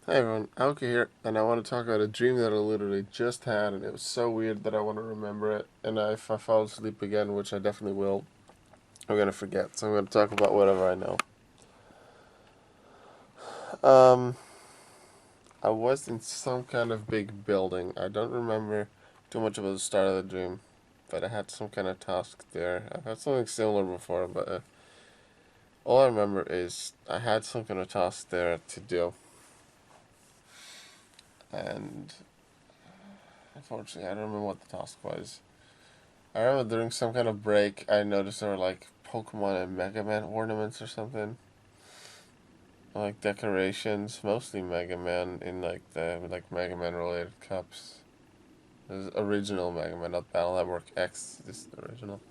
Hey everyone, Alka here, and I want to talk about a dream that I literally just had, and it was so weird that I want to remember it. And if I fall asleep again, which I definitely will, I'm gonna forget. So I'm gonna talk about whatever I know. Um, I was in some kind of big building. I don't remember too much about the start of the dream, but I had some kind of task there. I've had something similar before, but all I remember is I had some kind of task there to do, and unfortunately, I don't remember what the task was. I remember during some kind of break, I noticed there were like Pokemon and Mega Man ornaments or something. Like decorations, mostly Mega Man in like the Mega Man related cups. This is original Mega Man, not Battle Network X. This is the original.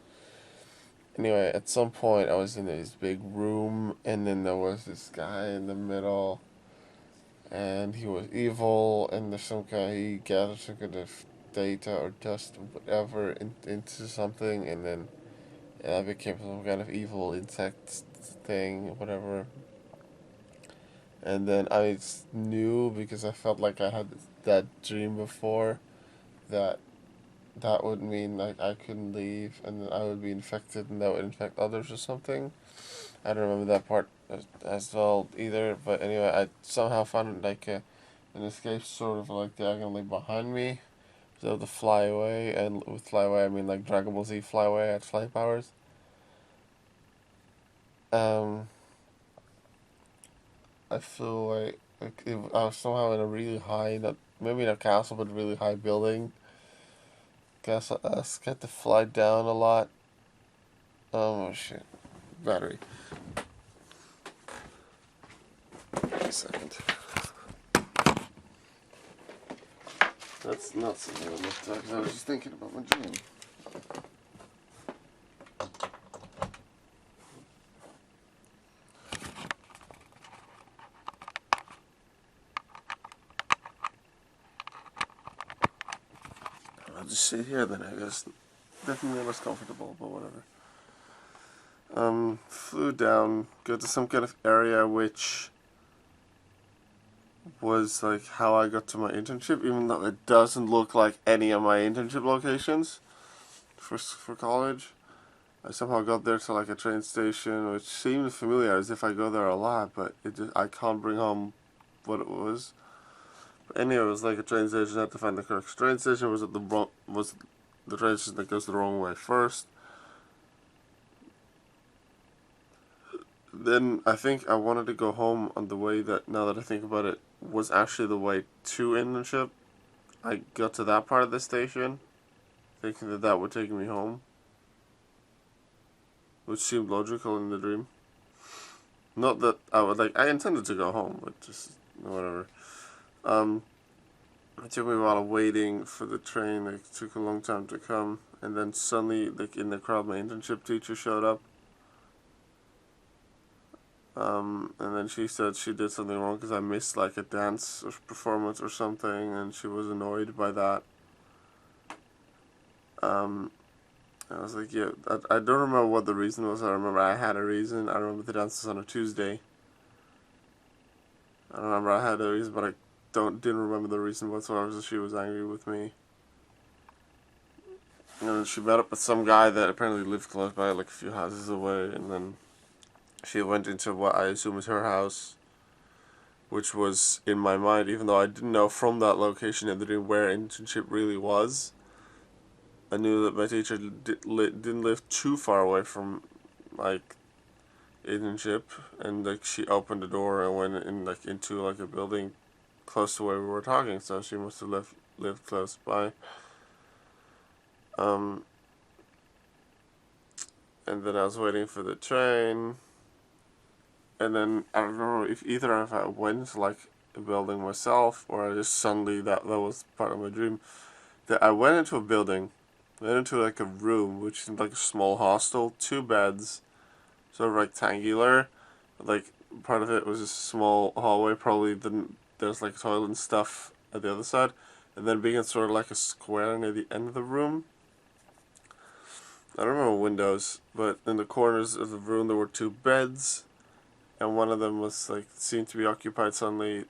Anyway, at some point I was in this big room, and then there was this guy in the middle, and he was evil, and there's some guy he gathered some kind of data or dust or whatever into something, and then I became some kind of evil insect thing, whatever. And then I knew because I felt like I had that dream before that that would mean like I couldn't leave and then I would be infected and that would infect others or something. I don't remember that part as well either, but anyway, I somehow found like an escape sort of like diagonally behind me. So to fly away, and with fly away I mean like Dragon Ball Z fly away at flying powers. Um, I feel like if I was somehow in a really high, not maybe not castle, but really high building. Guess I got to fly down a lot. Oh shit, battery. Wait a second. That's not something I'm looking at. I was just thinking about my dream. I'll just sit here then. I guess definitely less comfortable, but whatever. Flew down, got to some kind of area which was like how I got to my internship, even though it doesn't look like any of my internship locations for college. I somehow got there to like a train station, which seemed familiar as if I go there a lot, but I can't bring home what it was. But anyway, it was like a train station. I had to find the correct train station. Was it was the train station that goes the wrong way first? Then I think I wanted to go home on the way that, now that I think about it, was actually the way to internship. I got to that part of the station, thinking that that would take me home, which seemed logical in the dream. Not that I would like. I intended to go home, but just whatever. Um, it took me a while waiting for the train. It took a long time to come, and then suddenly, like in the crowd, my internship teacher showed up. And then she said she did something wrong because I missed like a dance or performance or something, and she was annoyed by that. Um, I was like, yeah, I don't remember what the reason was. I remember I had a reason. I remember the dance was on a Tuesday. I remember I had a reason, but I didn't remember the reason whatsoever. So she was angry with me. And then she met up with some guy that apparently lived close by, like a few houses away. And then she went into what I assume is her house, which was in my mind, even though I didn't know from that location in the dream where internship really was. I knew that my teacher didn't live too far away from like internship, and like she opened the door and went in like into like a building close to where we were talking, so she must have lived close by. Um, and then I was waiting for the train, and then I don't remember if I went to like a building myself or I just suddenly that was part of my dream. That I went into a building, went into like a room which seemed like a small hostel, two beds, sort of rectangular, like part of it was a small hallway, probably didn't there's like a toilet and stuff at the other side, and then being sort of like a square near the end of the room. I don't remember windows, but in the corners of the room there were two beds, and one of them was like seemed to be occupied suddenly,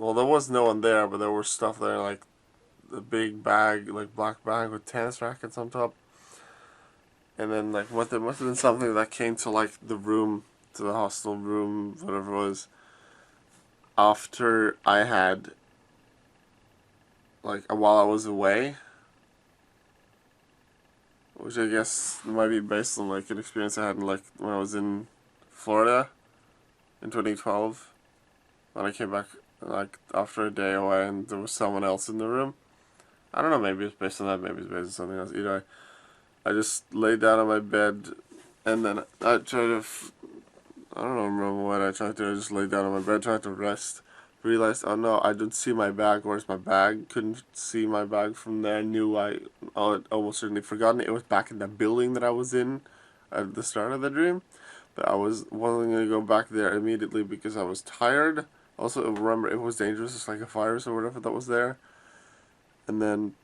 well, there was no one there, but there was stuff there, like the big bag, like black bag with tennis rackets on top. And then like what there must have been something that came to like the room, to the hostel room, whatever it was, after I had like while I was away, which I guess might be based on like an experience I had in, like when I was in Florida in 2012, when I came back like after a day away and there was someone else in the room. I don't know, maybe it's based on that, maybe it's based on something else. Either way, I just laid down on my bed and then I tried to, I don't remember what I tried to do. I just laid down on my bed, tried to rest. Realized, oh no, I didn't see my bag. Where's my bag? Couldn't see my bag from there. Knew I almost certainly forgotten it. It was back in the building that I was in at the start of the dream. But I wasn't going to go back there immediately because I was tired. Also, remember, it was dangerous. It's like a virus or whatever that was there. And then,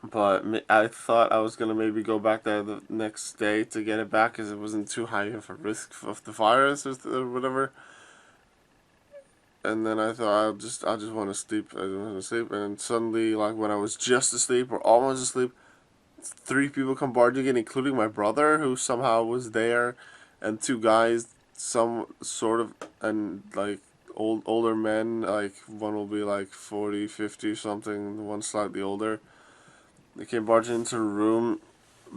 but I thought I was going to maybe go back there the next day to get it back because it wasn't too high of a risk of the virus or whatever. And then I thought I just want to sleep. I just want to sleep. And suddenly, like when I was just asleep or almost asleep, three people come barging in, including my brother, who somehow was there, and two guys, some sort of, and like older men. Like one will be like 40, 50 something. One slightly older. They came barging into the room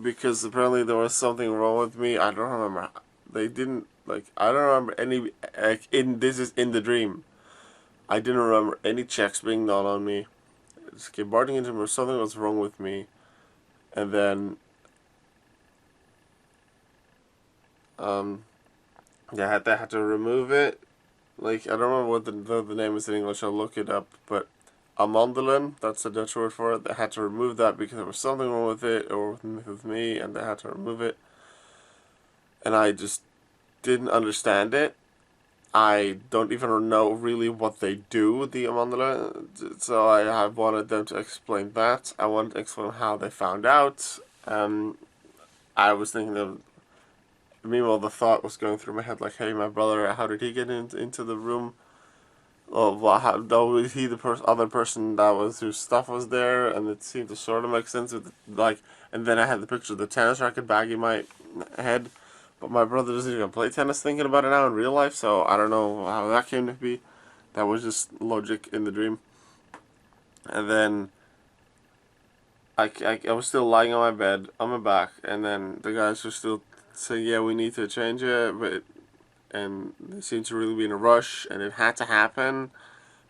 because apparently there was something wrong with me. I don't remember. They didn't like. I don't remember any. Like in this is in the dream. I didn't remember any checks being done on me. Just came barging into me. Something was wrong with me, and then they had to remove it. Like I don't remember what the name is in English. I'll look it up. But amandelen, that's the Dutch word for it. They had to remove that because there was something wrong with it or with me, and they had to remove it. And I just didn't understand it. I don't even know really what they do, the Amandala, so I wanted them to explain that. I wanted to explain how they found out. I was thinking of, meanwhile the thought was going through my head like, hey, my brother, how did he get into the room? Well, how was he the other person that was whose stuff was there? And it seemed to sort of make sense with like, and then I had the picture of the tennis racket bag in my head. But my brother doesn't even play tennis, thinking about it now in real life, so I don't know how that came to be. That was just logic in the dream. And then I was still lying on my bed, on my back, and then the guys were still saying, yeah, we need to change it, and they seemed to really be in a rush, and it had to happen.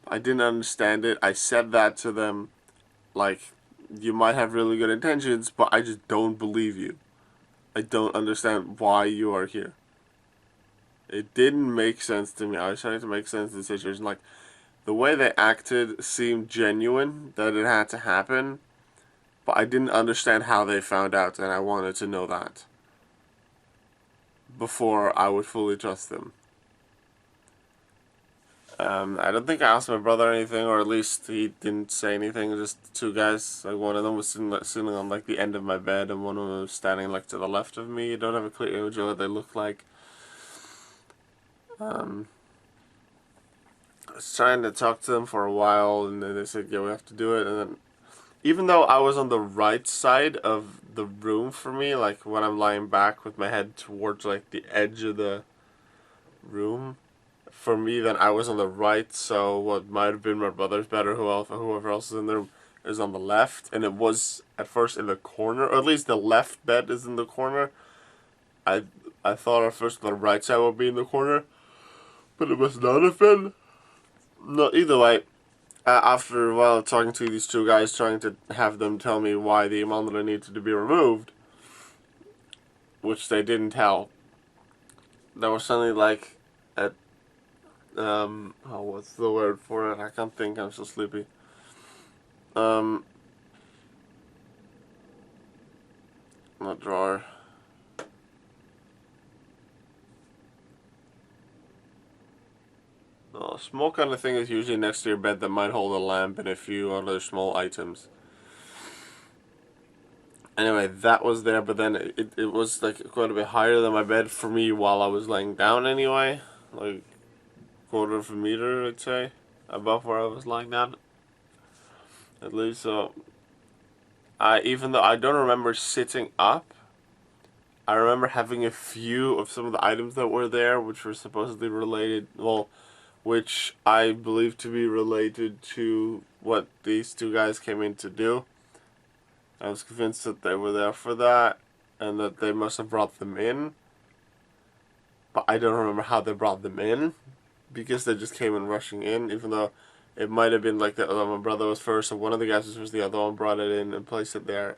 I didn't understand it. I said that to them, like, you might have really good intentions, but I just don't believe you. I don't understand why you are here. It didn't make sense to me. I was trying to make sense of the situation. Like, the way they acted seemed genuine, that it had to happen, but I didn't understand how they found out, and I wanted to know that before I would fully trust them. I don't think I asked my brother anything, or at least he didn't say anything. Just two guys. Like one of them was sitting on like the end of my bed, and one of them was standing like to the left of me. I don't have a clear image of what they look like. I was trying to talk to them for a while, and then they said, "Yeah, we have to do it." And then, even though I was on the right side of the room for me, like when I'm lying back with my head towards like the edge of the room, for me, then I was on the right, so what might have been my brother's bed or whoever else is in there is on the left, and it was at first in the corner, or at least the left bed is in the corner. I I thought at first the right side would be in the corner, but it must not have been. No, either way, after a while talking to these two guys, trying to have them tell me why the mandala needed to be removed, which they didn't tell, there was suddenly like a what's the word for it? I can't think. I'm so sleepy. Not drawer. A small kind of thing is usually next to your bed that might hold a lamp and a few other small items. Anyway, that was there, but then it was like quite a bit higher than my bed for me while I was laying down anyway. Like quarter of a meter, I'd say. above where I was lying down. At least, so even though I don't remember sitting up, I remember having a few of some of the items that were there, which were supposedly related. Well, which I believe to be related to what these two guys came in to do. I was convinced that they were there for that, and that they must have brought them in. But I don't remember how they brought them in, because they just came in rushing in, even though it might have been like that. My brother was first, so one of the guys was the other one, brought it in and placed it there.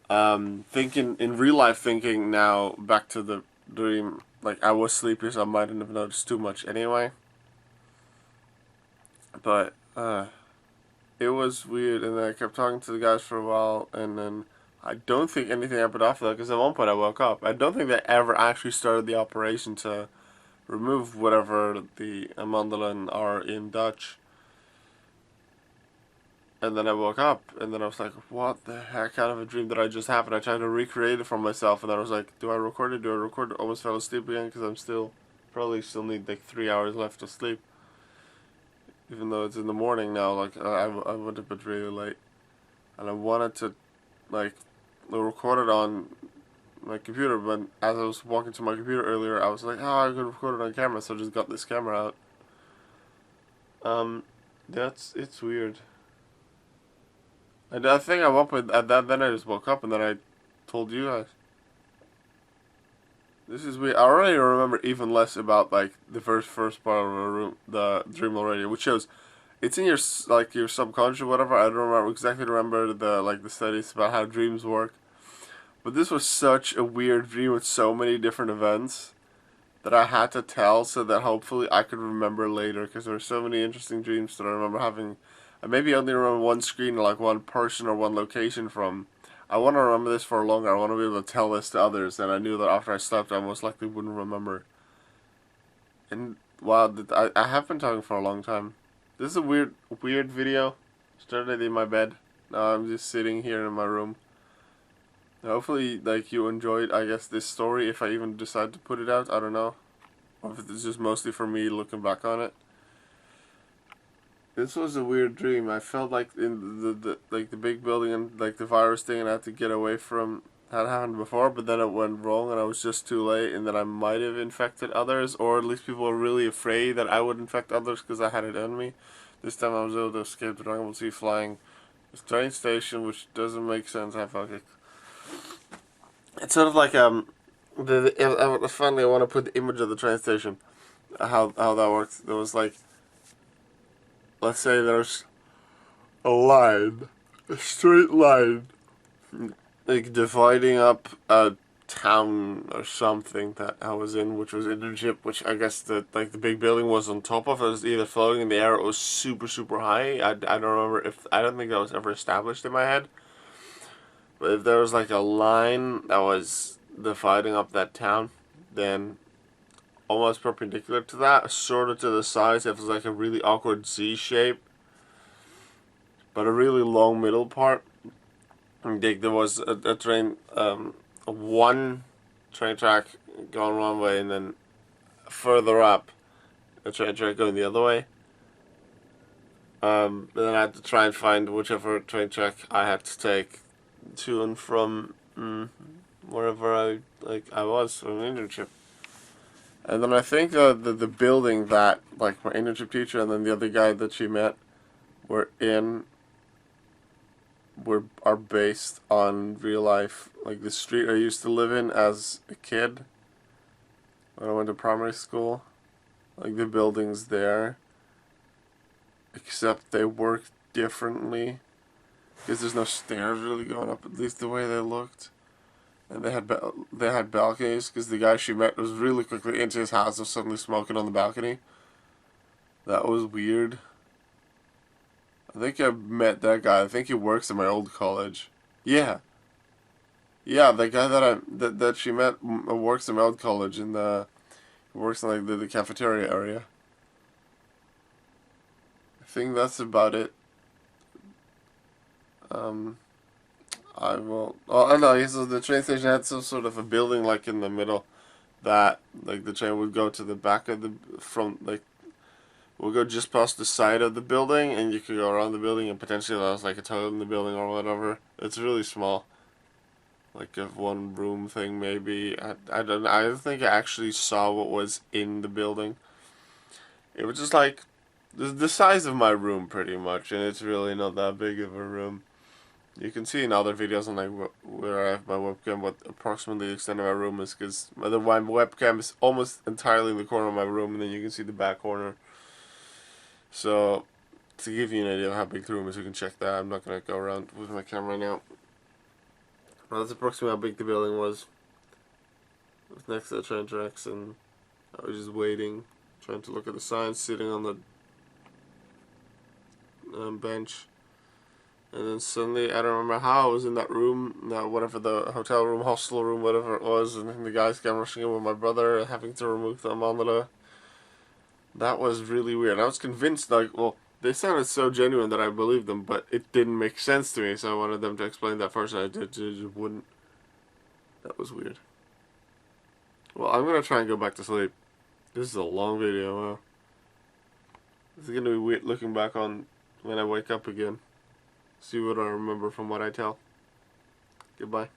Thinking in real life, thinking now back to the dream, like I was sleepy, so I mightn't have noticed too much anyway. But it was weird, and then I kept talking to the guys for a while, and then I don't think anything happened after that, because at one point I woke up. I don't think they ever actually started the operation to remove whatever the amandelen are in Dutch. And then I woke up, and then I was like, what the heck kind of a dream did I just have? And I tried to recreate it for myself, and then I was like, do I record it? Do I record it? Almost fell asleep again, because I'm probably still need like 3 hours left to sleep. Even though it's in the morning now, like, I went to bed really late. And I wanted to, like, record it on my computer, but as I was walking to my computer earlier, I was like, oh, I could record it on camera, so I just got this camera out. It's weird. I think I'm up with at that. Then I just woke up, and then I told you guys. This is weird. I already remember even less about like the first part of the dream already, which shows it's in your like your subconscious or whatever. I don't remember the studies about how dreams work. But this was such a weird dream with so many different events that I had to tell so that hopefully I could remember later, because there were so many interesting dreams that I remember having. I maybe only remember one screen or like one person or one location from. I want to remember this for longer. I want to be able to tell this to others, and I knew that after I slept I most likely wouldn't remember. And wow, I have been talking for a long time. This is a weird video. Started in my bed. Now I'm just sitting here in my room. Hopefully, like, you enjoyed, I guess, this story, if I even decide to put it out, I don't know. Or if it's just mostly for me looking back on it. This was a weird dream. I felt like in the big building and, like, the virus thing, and I had to get away from, had happened before, but then it went wrong, and I was just too late, and then I might have infected others, or at least people were really afraid that I would infect others because I had it on me. This time I was able to escape the Dragon Ball Z flying this train station, which doesn't make sense. I felt like it's sort of like finally I want to put the image of the train station, how that works. There was like, let's say there's a line, a straight line, like dividing up a town or something that I was in, which was Internship, which I guess the big building was on top of. It was either floating in the air or it was super high. I don't remember I don't think that was ever established in my head. But if there was like a line that was dividing up that town, then almost perpendicular to that, sort of to the sides, it was like a really awkward Z shape, but a really long middle part. And there was a train, one train track going one way, and then further up, a train track going the other way. And then I had to try and find whichever train track I had to take to and from wherever I was on an internship. And then I think the building that like my internship teacher and then the other guy that she met are based on real life, like the street I used to live in as a kid when I went to primary school. Like the buildings there, except they work differently because there's no stairs really going up, at least the way they looked. And they had balconies, because the guy she met was really quickly into his house and suddenly smoking on the balcony. That was weird. I think I met that guy. I think he works at my old college. Yeah. Yeah, the guy that she met works at my old college, and he works in like the cafeteria area. I think that's about it. I will. Oh, I know. So the train station had some sort of a building like in the middle, that like the train would go to the back of the front, like We'll go just past the side of the building, and you could go around the building, and potentially there's like a toilet in the building or whatever. It's really small, like a one room thing maybe. I don't think I actually saw what was in the building. It was just like the size of my room pretty much, and it's really not that big of a room. You can see in other videos on like where I have my webcam what approximately the extent of my room is, because my webcam is almost entirely in the corner of my room, and then you can see the back corner. So to give you an idea of how big the room is, you can check that. I'm not gonna go around with my camera now. Well, that's approximately how big the building was. It was next to the train tracks, and I was just waiting, trying to look at the signs, sitting on the bench. And then suddenly, I don't remember how, I was in that room, whatever the hotel room, hostel room, whatever it was, and the guys came rushing in with my brother, having to remove the thermometer. That was really weird. I was convinced, like, well, they sounded so genuine that I believed them, but it didn't make sense to me, so I wanted them to explain that first, and I just wouldn't. That was weird. Well, I'm gonna try and go back to sleep. This is a long video, wow. It's gonna be weird looking back on when I wake up again. See what I remember from what I tell. Goodbye.